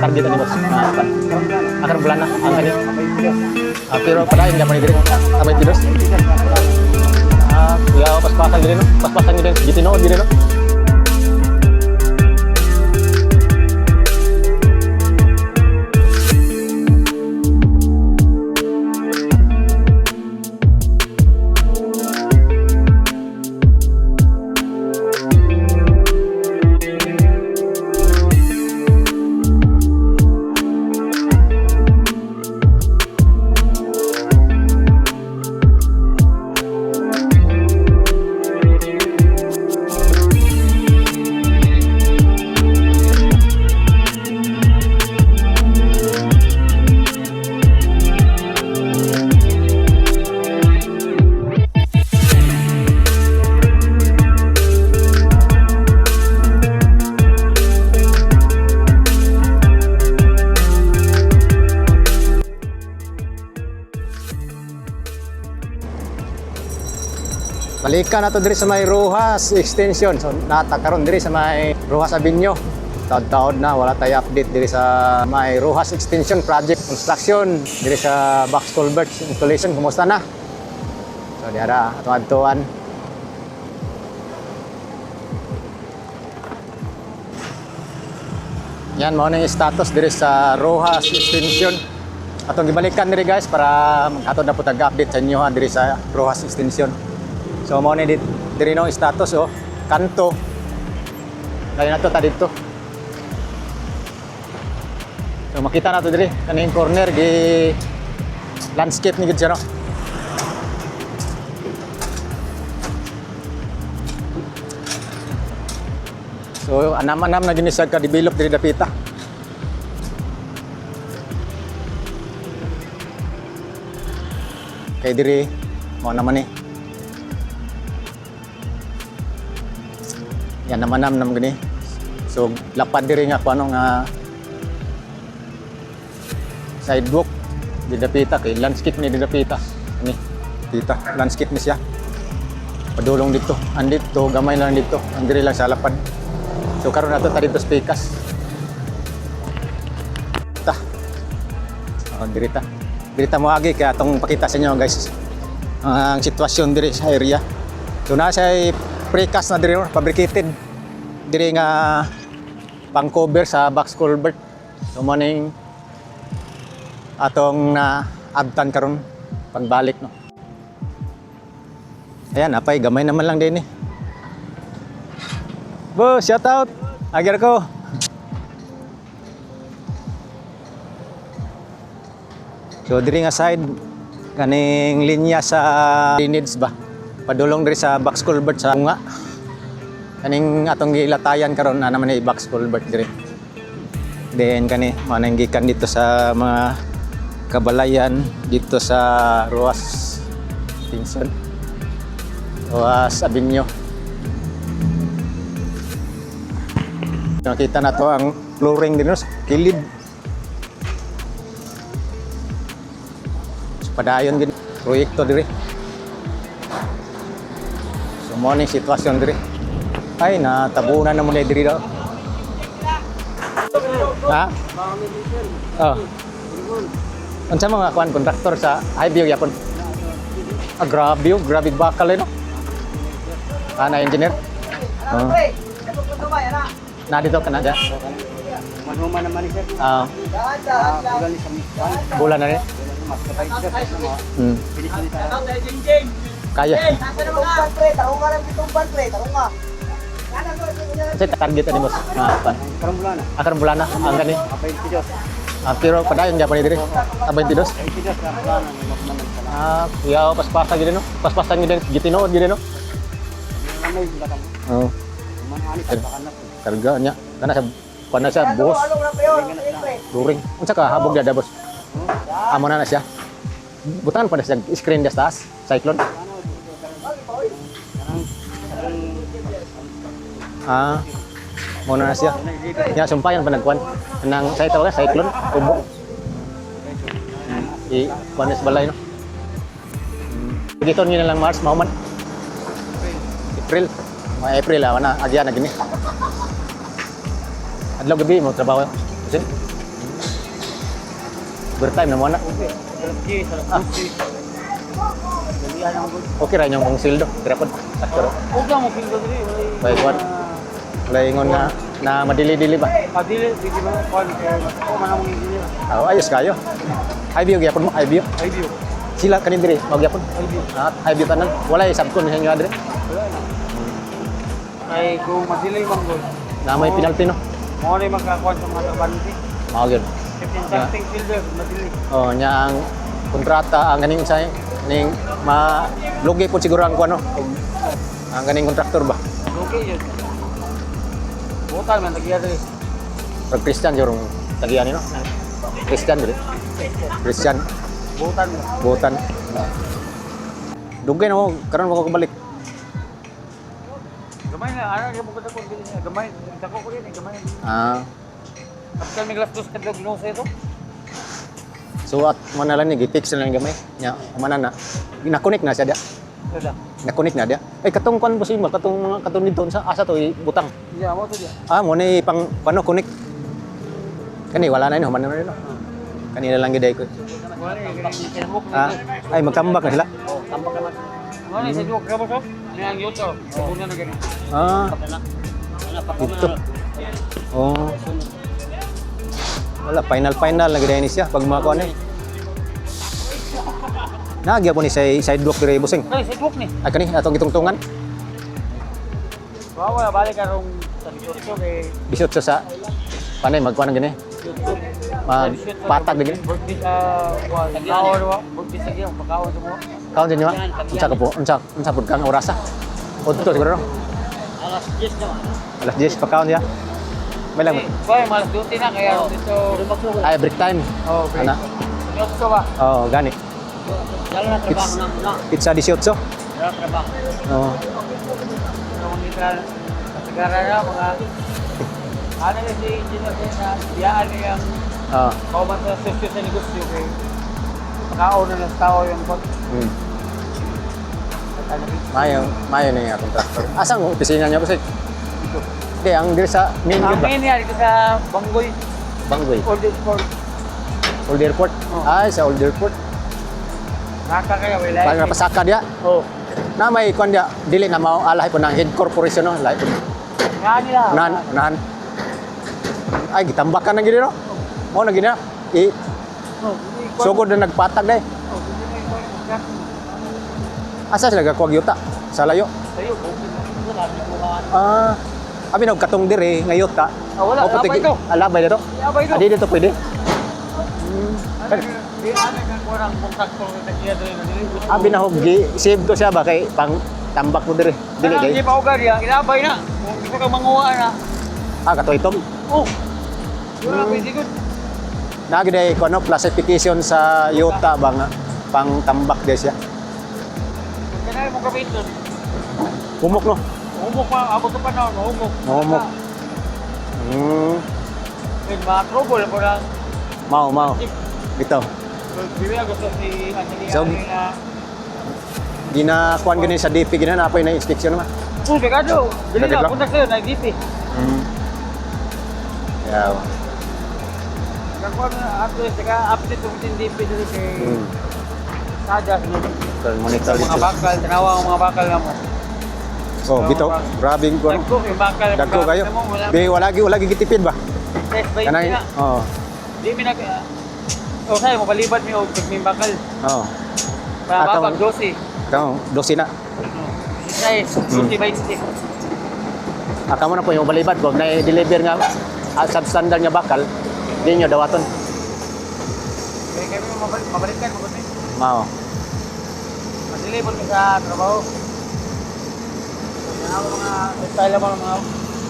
target ni boss. Akan bulan na ang kani. Pero padayon gyapon diri. Abay tidos. Kuya paspasan diri no. Paspasan diri gitinood diri no. Balikan nato diri sa may Rojas Extension. So natakaron diri sa may Rojas Avenue. Taod-taod na wala tay update diri sa may Rojas Extension Project Construction diri sa box culvert installation. Kumusta na? So diara ato-adtoan. Yan mao ning status diri sa Rojas Extension. Atong gibalikan diri guys para ato na po tag-update sa inyo diri sa Rojas Extension. So mo ni diri no status oh, kanto. Layo na to ta dito. So makita na to diri kaning corner gi landscape ni gid siya no. So anam-anam na ginisag ka develop diri dapita. Kay diri mo naman ni yan naman gani. So lapad diri nga kuno nga sidewalk di dapita kay landscape ni di dapita. Ani kita landscape ni siya. Padulong dito, andito gamay lang dito, ang diri lang sa lapad. So karon nato ta dito spekas. Ta. Diri ta. Diri ta moagi kay atong pakita sa inyo guys. Ang sitwasyon diri sa area. So na say precast na diri fabricated diri nga pang cover sa box culvert. So morning atong na abtan karon pagbalik no. Ayan apay gamay naman lang din eh. Boss, shout out. Agar ko. So diri nga side kaning linya sa drainage ba. Padulong diri sa box culvert sa nga. Kaning atong gilatayan karon na naman ay box culvert diri. Then kani manang gikan dito sa mga kabalayan dito sa Rojas Extension. Rojas Avenue. Nakita na to ang flooring din sa kilid. So, padayon gid proyekto diri. Morning sitwasyon diri. Ay natabunan na mo diri daw. Ha? Oh. Unsa mga kuan kontraktor sa highway yapon? Grabe bakal no. Ana engineer. Oh. Na dito kana da. Manhuman naman ni sir. Bulan ni sa bulan na ni. Kaya. Kasi target ni boss. Karong bulan na. Karong bulan na ang gani. Apay tidos. Pero padayon gyapon diri. Abay tidos. Tidos ka bulan na. Kuya paspasan gid no. Paspasan gid gitinood gid no. May bulan. Oh. Manani ka kanap. Karga nya. Kana sa boss. Luring. Unsa ka habog dada boss? Amo na siya. Butan pa na siya screen das taas. Cyclone. Muna na siya. Nga sumpayan pa nagkuhan. Nang sa ito cyclone, tubo. Kuhanes balay, no? Dito nyo na lang March, Mahuman. April. Mga April, na agya na gini. Adlaw gabi mo trabaho. Kasi, Overtime na mo na. Okay. Sarap G. Dalihan ang good. Okay ra yung mong sildo. Tira pod. Sakto ro. Huwag lang mo pinto dili. Bay, kwan. Wala ingon nga na madili-dili ba? Padili, sige ba? Kwan. Ako man ang engineer. Ayos kayo. High view gyapon mo, high view. I view. Sila kanin diri, mag gyapon. I view. High view tanan. Wala sabkon sa inyo adre. Wala na. Ay, kung madili mang good. Na may penalty no. Mo ni magkakuan sa mga trabante. Mao gyud. 15 starting fielder, madili. Oh, nya ang kontrata ang ganing sa ning lugi po siguro ang kuno. Ang ganing kontraktor ba? Okay yun. Butal man tagiya diri. Pag Christian jorong tagian no. Christian diri. Christian Butan mo. butan. Dugay na mo karon mo ko balik. Gamay na, ara kay bukat ako dili niya. Gamay, dako ko din, gamay. Ah, After may glass dos kadlog no sa ito. so at mo na lang ni gipix na lang gamay. Nya umana na. Na-connect na siya dia. Wala. Na-connect na dia. Ay katong kon possible katong mga katong dito sa asa to butang. Iya, mo to dia. Ah, mo ni pang pano connect. Kani wala na no, man na rin no. Kanina lang giday ko. Wala ni Facebook. Ah, ay magkambak na sila. Oh, tambak naman. Wala sa Facebook ka ba so? Ni ang YouTube. Sabon na gani. Ah, dito. Oh. Wala, final na giday ni siya pag mga kuan eh. Nagya po ni sa sidewalk dire busing. Ay, Facebook ni. Ay kani atong gitungtungan. Wala balik karong sa YouTube kay Bisot sa panay magkuan gani. Patag gani. birthday sa kuan. Kaon wa, birthday sa iyo, pagkaon sa mo. Kaon din niyo. Unsa ka po? Unsa pud kang orasa? Udto siguro no. Alas 10 naman. Alas 10 pa kaon ya. May lang. Boy, malas duty na kaya dito. Ay break time. Oh, okay. Ana. Yotso ba? Oh, gani. Dalo na trabaho na muna. Pizza 18. Dalo trabaho. Oh. Yung literal sa sigara na mga ano na si engineer na biyaan niya yung Ah. kauban sa sosyo sa negosyo kay pagkaon na ng tao yung pag Hmm. Mayo na yung kontraktor. Asang opisina niya po sir? Hindi, ang diri sa main gate ba? Amin niya dito sa Banggoy, Banggoy. Old Airport. Old Airport? Oh. Ay, sa Old Airport. Naka kaya wala. Parang napasaka dia. Oh. Na may kwan dia, dili na mao alahay po ng head corporation no, lahi po. Nga nila. Unahan. Ay, gitambakan na gini no. Mo na gini na. Oh, Sugod na nagpatag dai. Oh, Asa sila gakuwag yuta? Sa layo. sayo, okay na. Wala ni bukaan. Ah, abi nag katong diri ngayot ta. Wala, labay to. Alabay dito. Labay to. Adi dito pwede. Di ano ka kurang kontakto sa kaya dili na dili. Abi na huggi, save to siya ba kay pang tambak mo diri. Dili kay. Di pa ugar ya, ilabay na. Kung gusto ka manguha na. Ah, kato itom. Oh. Wala pwede good. Nagi day ko ano classification sa yuta ba nga pang tambak day siya. Kanay mo kapit doon. Humok no. Humok pa, abot pa na, humok. Humok. May mga trouble po na. Mau. Dito. Bibig gusto si Angelia So, na. Ginakuan gani sa DP gina na na inspection naman. Oh, pegado. Dili Pegado. na, punta sa'yo, nag-DP. Yeah. Kakuha na, update ko din DP dito kay Sada. Monitor Mga dito. bakal, tanawa ang mga bakal na mo. Oh, bito. Grabe ko. Dagko, yung bakal. Dagko kayo. Di wala gi gitipid ba? Test by Kanay. na. Oh. Di mi nag... O sa'yo, mapalibad mi og may bakal. Oh. Para Atong- mapag 12. Kamu dosi na. Sa'yo, 20 by 60. Aka mo na po yung balibad ko na deliver nga substandard nga bakal. Di nyo dawaton. Kaya kami mabalikan mo kasi. Mao. Madilibot mi sa trabaho. Yan ako mga style mo ng mga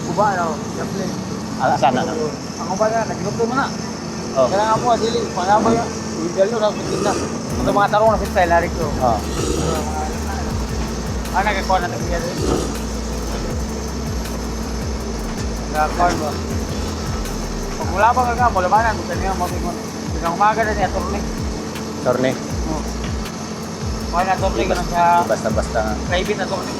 kuba, no? Chaplin. Asa na. Ang kuba na, nagluto mo na. Oh. Kailangan mo, dili. Panabay yan. Idalo na, pitin na. Ito mga tarong na style, narik ko. Oh. Nagkakuha na tagiya rin. Nagkakuha ba? Pag mula ba nga, mulabanan, gusto niya mabingon. Hanggang umaga na niya, turning. Torne. Kaya na turning, ganun sa Basta-basta. private na turning.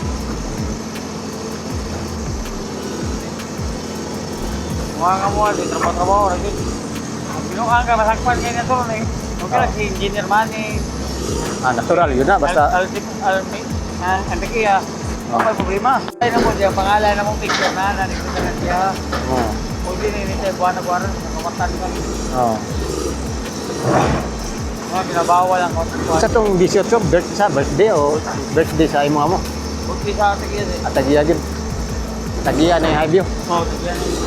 Mga nga mo, di trabaho-trabaho, rin. Yung ang masakpan kayo na to, eh. Okay lang, si Engineer Manny. Natural, yun na, basta... Ang tagiya, may problema. Ay na mo siya, pangalan na mong picture na, nanikita na siya. Oo. Huwag din tayo buwan na buwan, nakamatan ka. Oo. Mga binabawal ang kontak. Sa itong 18, birthday o birthday sa imo mo? Huwag di sa tagiya din. Tagiya din. Tagiya na yung high view. Oo, tagiya na yun.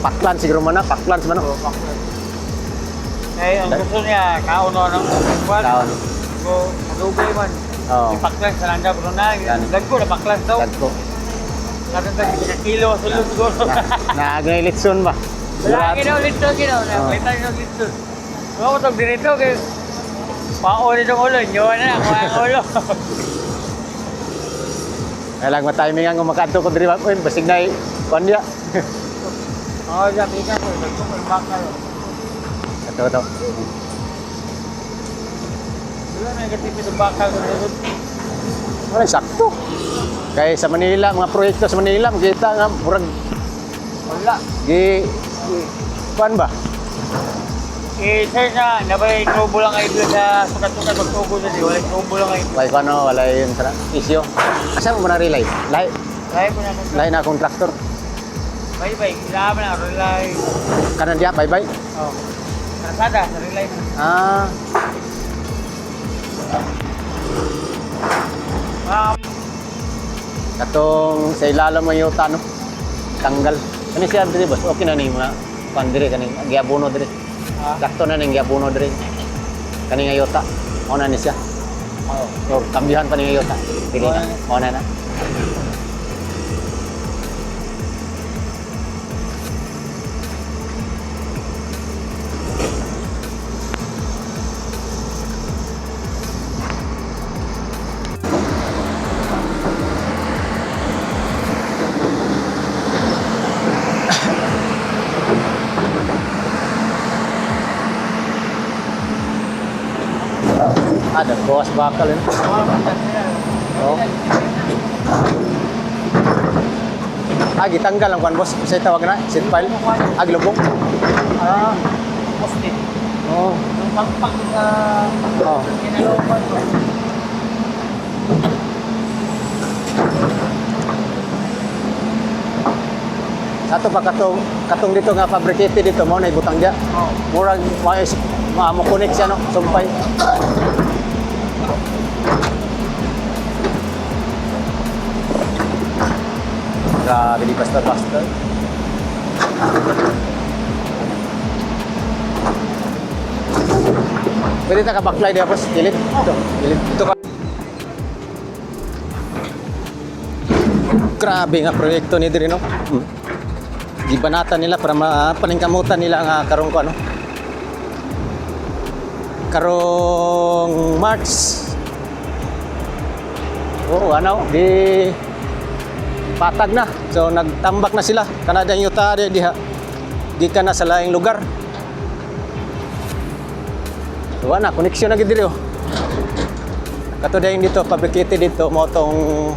Paklan siguro man na, paklan sa Oo, bakit. Eh, ang gusto niya, kauno ng buwan. Kaon. So, madugay man. Oo. Ipaklan sa langga, bro na. Yan. Lagko, napaklan daw. Tagko. Katang kilo, sulod siguro. Naagnailitson ba? Wala, ginaw lito, ginaw. Nakita ginaw lito. Kung ako itong dirito, paon itong ulo. Nyawa na, kuha ang ulo. Kaya lang matiming ang umakanto ko diri ba? Uy, basig na kanya. Oo, sabi ka po. Ito ko, bakal. Ito. Wala na yung itong bakal ko. Wala, sakto. Kaya sa Manila, mga proyekto sa Manila, makita nga, murag, Wala. kuan ba? Eh, sir na, nabay tubo lang kayo doon sa sukat-sukat magtubo na di. Wala tubo lang kayo. Wala ko ano, wala yun sa isyo. Asa mo na relay? Lahi, Kaya ko naman. lahi na akong traktor. Bye-bye. Kailangan na, relay. Kanan diya, bye-bye. Oh. Karasada, sa relay na. Ah, katong sa ilalim mo yung tano. Tanggal. Kani siya diri boss, okay na ni mga kuan diri kani giabono diri. Sakto na ning giabono diri. Kani nga yota. Mao na ni siya. Oo. So, kambihan pa ni nga yota. Dili na. Mao na na. Ada bawas bakal ini. Oh. Gitanggal ang kuan boss. Saya tawag na, seat file. Lubong. Post-it. Oh. Yung pagpag sa Oh. kinalopan ko. Sato pa katong dito nga fabricated dito mo na ibutang dia. Oo. Murag mo connect siya no, sumpay. Grabe di basta-basta. Pwede ta ka backfly dia boss, kilid. Ito, kilid. Ito ka. Grabe nga proyekto ni diri no. Gibanatan nila para paningkamutan nila nga karong ko ano. Karong March. Oo, ano, di patag na. So nagtambak na sila. Kanadang yuta diha. Di ka na sa laing lugar. So na, koneksyon na gid diri oh. Kato dayon dito, fabricated dito mo tong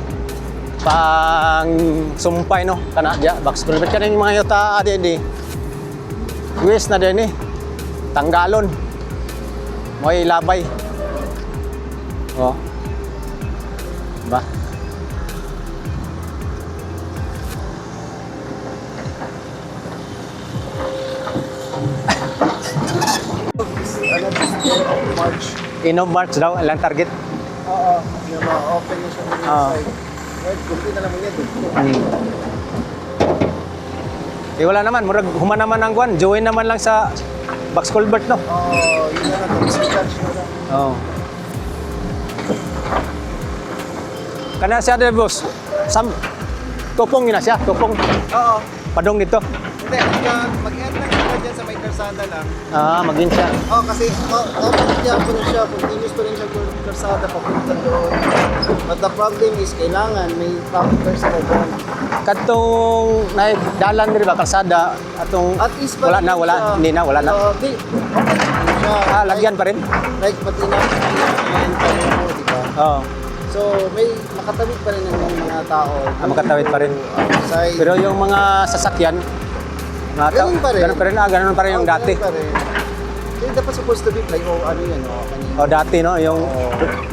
pang sumpay no kana dia box culvert kaning mga yuta di US na din eh tanggalon mo ilabay oh ba March. Inom March daw ilang target. Oo. Yung ma-open na siya ng Oo. side. Right, kumpi na naman yan. Wala naman, murag human naman ang kwan, join naman lang sa box culvert no. Oo, yun na lang. Charge na lang. Oh. Kana siya de boss. Tupong yun na siya, tupong. Oo. Padong dito. Hindi, mag-end lang siya dyan sa may karsada lang. Magin siya. Oo, kasi open niya po rin siya. Continuous pa rin siya kung karsada papunta doon. But the problem is, kailangan may traffic karsada doon. Katong dalan diri ba kalsada atong At least pa wala rin na, wala, siya. hindi na, wala na. Oo, di. Okay na siya. Lagyan pa rin. Like, pati na yung tanong mo, di ba? Oo. So, may makatawid pa rin ng mga tao. Makatawid pa rin. Outside. Pero yung mga sasakyan, Ganun pa rin. Ganun pa rin yung dati. Ganun pa rin. Hindi dapat supposed to be fly o ano yan, o kanina. O dati, no? Yung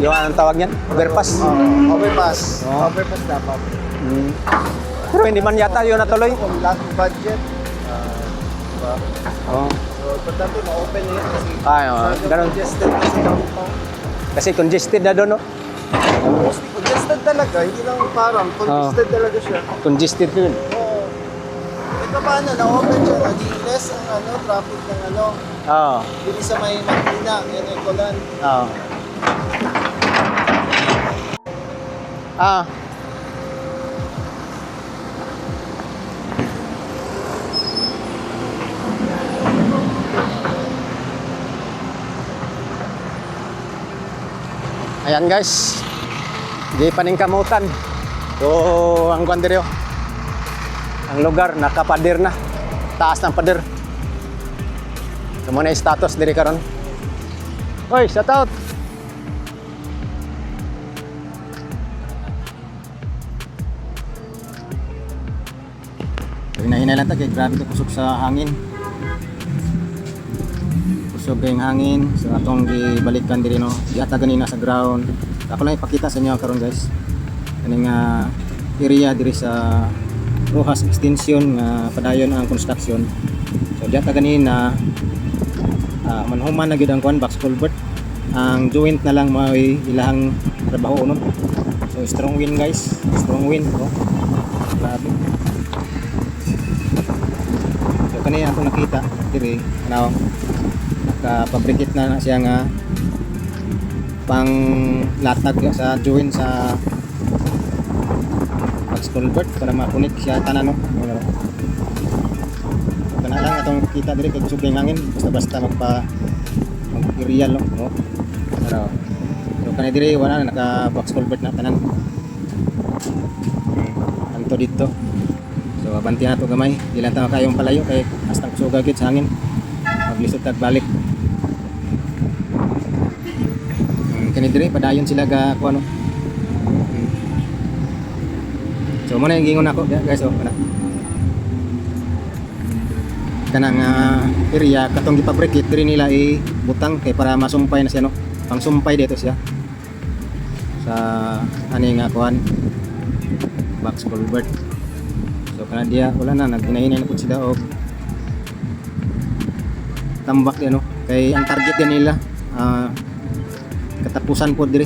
anong tawag niyan? Overpass. Overpass. Oo. Overpass dapat. Mm. Pero hindi man yata yun natuloy. Kung lack of budget, diba? Oo. So, importante ma-open na yan kasi Ay, oo. Ganun. congested kasi downtown. Kasi congested na doon, no? Mostly congested talaga, hindi lang parang congested talaga siya. Congested yun. Oo. Ito paano, na-open siya, naging less ang traffic ng Oo. hindi sa may Makina, yan ay Colan. Oo. Ah. Ayan guys, di pa ning kamutan. So, ang kwandiryo, ang lugar, nakapadir na. Taas ng padir. So, muna yung status diri karon. Hoy, shout out! Hinahinay lang ta kay grabe ka kusog sa hangin. Kusog kayong hangin. So atong gibalikan diri no. Diata ganina sa ground. Ako lang ipakita sa inyo karon guys. Kaning area diri sa Rojas Extension nga padayon ang construction. So diata ganina manhuman na gyud ang kuan box culvert. Ang joint na lang may ilahang trabaho nun. So strong wind guys. Strong wind. Oh. Grabe. Kani ako nakita diri ano nakapabrikit na siya nga pang latag sa join sa box culvert para makunik siya tanan no. Kana lang atong kita diri kay kusog ng hangin basta mag-real no. Pero so kani diri wala na naka box culvert na tanan. Anto dito. So abanti na to gamay, di lang tayo kayong palayo kay hastang kusuga gid sa hangin. Maglisod tag balik. Kani diri padayon sila ga kuno. So mo na yung gingon ako guys oh kana. Kanang area katong gipabrikit diri nila butang kay para masumpay na siya no. Pangsumpay dito siya. Sa ani nga kuan box culvert. So kana dia wala na naghinahinay na pud sila og tambak ano kay ang target din nila katapusan po diri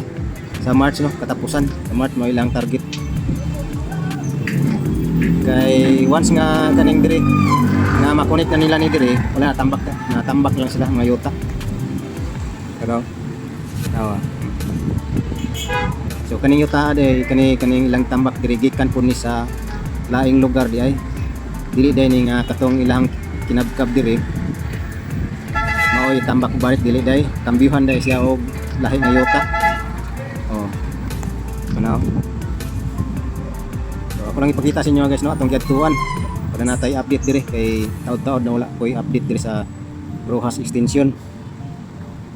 sa March no katapusan sa March mo ilang target kay once nga kaning diri nga makonect na nila ni diri wala na tambak lang sila mga yuta pero tawa so kaning yuta day kaning ilang tambak diri gikan po ni sa laing lugar di ay dili day ning katong ilang kinabkab diri maoy tambak barit dili day kambyuhan day siya og lahi nga yuta oh ano so ako lang ipakita sa inyo guys no atong giadtuan para natay update diri kay taud-taud na wala koy update diri sa Rojas Extension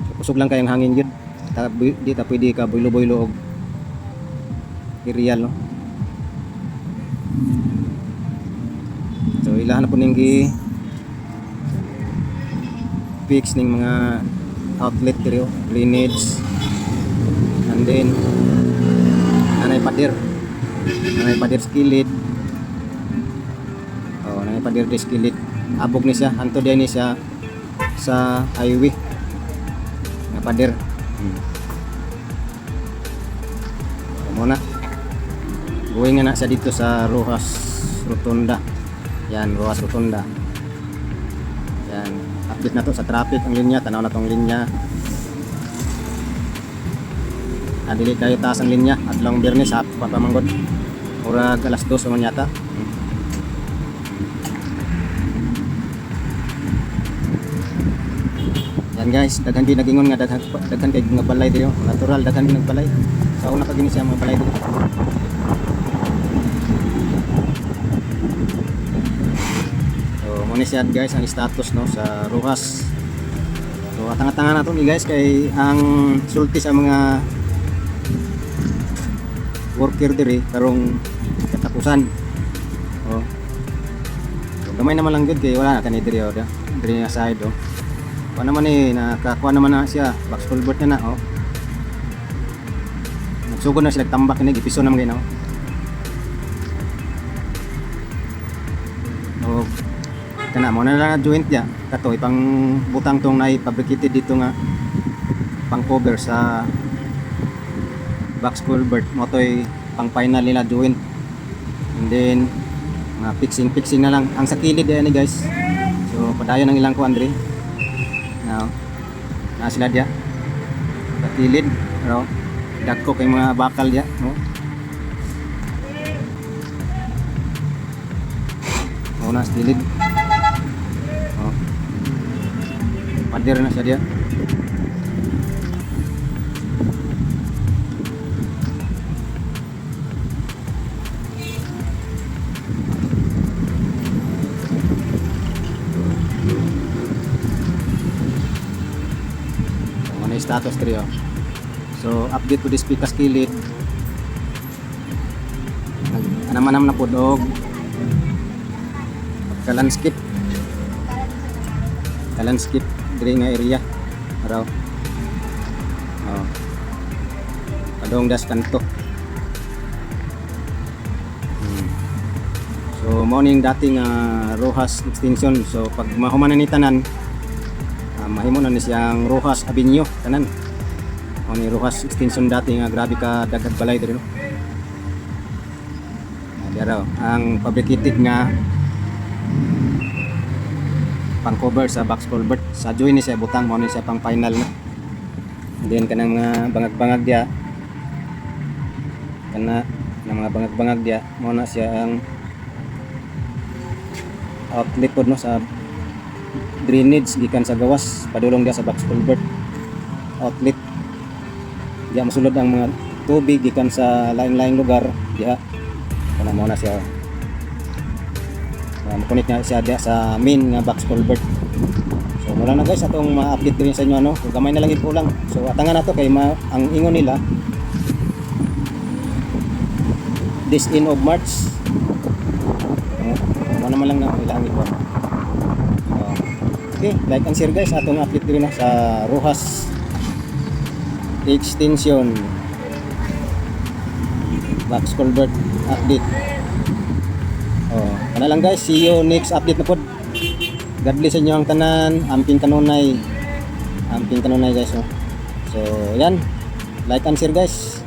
so kusog lang kayang hangin gyud di ta pwede ka boylo-boylo og real no. So ilahan na po ning fix ning mga outlet diri drainage and then nanay padir skillet nanay padir di skillet abog ni siya anto diay ni siya sa highway nga padir muna going nga na siya dito sa Rojas Rotunda. Yan, Rojas Rotunda. Yan, update na to sa traffic ang linya, tanaw na tong linya. Dili kayo taas ang linya at long Biyernes sa papamanggod. Murag alas 2 man yata. Yan guys, daghan di nagingon nga daghan kay nga balay diri, natural daghan di nagbalay. Sa una pa gini siya mga balay diri. Muna siya guys ang status no sa Rojas. So atang-atangan nato ni guys kay ang sulti sa mga worker diri karong katapusan. Oh. So Gamay naman lang good kay wala na tani diri oh. Diri nga side oh. Kuha naman nakakuha naman na siya. Box culvert na oh. Nagsugod na sila tambak ni gipiso naman ginaw. Oh. Kana mo na lang joint ya. Kato ipang butang tong na fabricated dito nga pang cover sa box culvert mo to'y pang final nila joint. And then mga fixing na lang ang sa kilid ni guys. So padayon ang ilang kuan diri. Now na sila dia sa kilid pero dagko kay mga bakal dia no. Una sa kilid. Oh. Pader na siya dia. Ano yung status trio. So update po this pikas kilid. Anamanam na po dog. Kalanskip diri nga area araw. Oh. Padong das kanto. So morning dating Rojas extension. So pag mahuman na ni tanan mahimo na ni siyang Rojas Avenue tanan. O ni Rojas extension dati nga grabe ka dagdag balay diri no. Dira ang fabricated nga pang cover sa box culvert sa join ni siya butang mo ni siya pang final na. And then kanang mga bangag-bangag dia kana ng mga bangag-bangag dia mo na siya ang outlet pod no sa drainage gikan sa gawas padulong dia sa box culvert outlet dia masulod ang mga tubig gikan sa lain-laing lugar dia kana mo na siya makunik na siya dia sa main nga box culvert. So mula na guys atong ma-update ko sa inyo ano kung gamay na lang ikulang. So atangan na to kay ang ingon nila this end of March ano naman lang na ilang ito. Okay, like and share guys atong update din sa Rojas extension box culvert update. Ano lang guys, see you next update na po. God bless sa inyo ang tanan, amping kanunay guys. So yan, like and share guys.